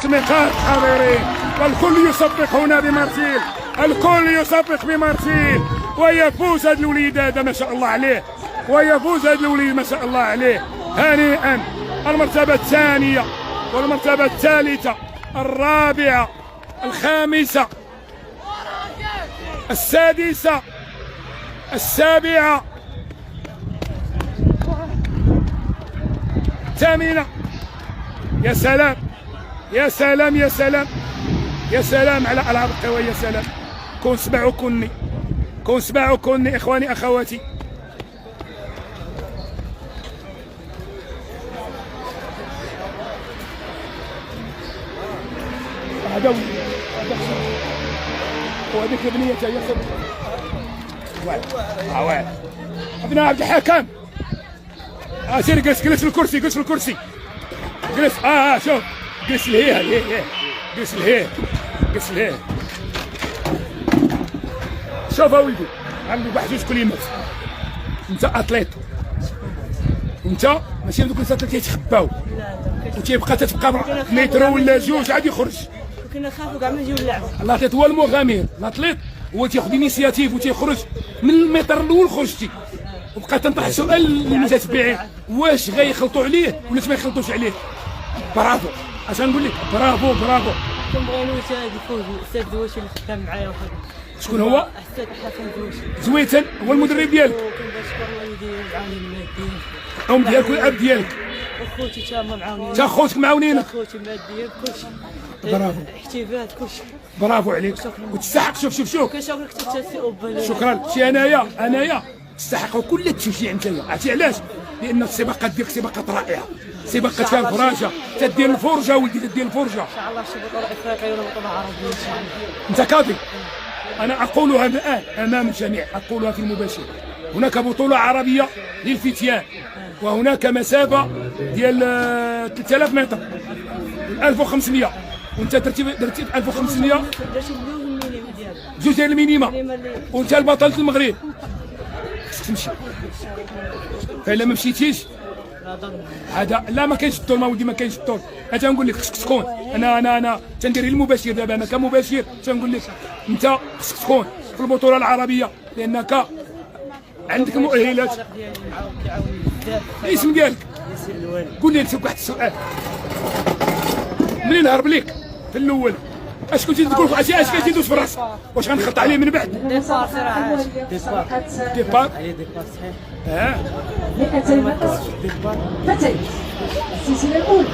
تشميقات حاضرين، والكل يصفق هنا بمارسيل، الكل يصفق بمارسيل، ويفوز هذا الوليد هذا ما شاء الله عليه، ويفوز هذا الوليد ما شاء الله عليه. هنيئا. المرتبة الثانية والمرتبة الثالثة، الرابعة، الخامسة، السادسة، السابعة، الثامنة. يا سلام يا سلام يا سلام يا سلام على ألعاب القوى، يا سلام. كون سمعوا كوني، كون سمعوا كوني إخواني أخواتي. هذا وهذيك البنية هي واعر. ابناء عبد الحكم، سير جلس جلس في الكرسي، جلس في الكرسي، جلس. شوف، جلس لهيه جلس لهيه جلس لهيه. شوف اولدي، عندي واحد جوج كلمات. انت اتليت، وانت ماشي من دوك الناس اللي تيتخباو وتيبقى تتبقى متر ولا جوج عاد يخرج. كنا نخافوا كاع ما نجيو نلعبوا. الاتليت هو المغامر، الاتليت هو تياخذ انيسياتيف وتيخرج من المتر الاول خرجتي. وبقى تنطرح سؤال للمتتبعين، واش غيخلطوا عليه ولا ما يخلطوش عليه؟ برافو، اش غنقول لك؟ برافو برافو. كنبغي نوجه هذا الفوز الاستاذ دواشي اللي خدام معايا وخدام. شكون هو؟ الاستاذ حسن دواشي. زويتن هو المدرب ديالك؟ وكنبغي نشكر والدي والعاملين الماديين. الام ديالك والاب ديالك؟ وخوتي تا هما معاونين. تا خوتك معاونينك؟ خوتي الماديين كلشي. برافو. احتفالات كلشي. برافو عليك وتستحق. شوف كنشكرك حتى سي اوبا. شكرا. شي انايا تستحق كل التشجيع نتايا. عرفتي علاش؟ لان السباقات ديالك سباقات رائعه، سباقات فيها الفرجه، تدير الفرجه ولدي، تدير الفرجه. ان شاء الله شي بطوله افريقيه ولا بطوله عربيه ان شاء الله. انت كاظم، انا اقولها الان امام الجميع، اقولها في المباشر. هناك بطوله عربيه للفتيان، وهناك مسافه ديال 3000 متر 1500، وانت درتي 1500 درتي المينيمم ديالو، بجوج ديال المينيما، وانت البطل المغرب. خصك تمشي، فإلا ما مشيتيش هذا لا، ما كاينش الطول، ما ولدي ما كاينش الطول. انا تنقول لك خصك تكون، انا تندير المباشر دابا، انا كمباشر تنقول لك انت خصك تكون في البطوله العربيه، لانك عندك مؤهلات. الاسم ديالك؟ قول لي نسولك واحد السؤال، منين هرب ليك في الاول؟ اش كنتي تقول؟ اش كنتي تدوز في الراس؟ واش غنخط عليه من بعد؟ ديبار صراحه، ديبار عليه ديبار صحيح. 200 متر فتيت السلسله الاولى.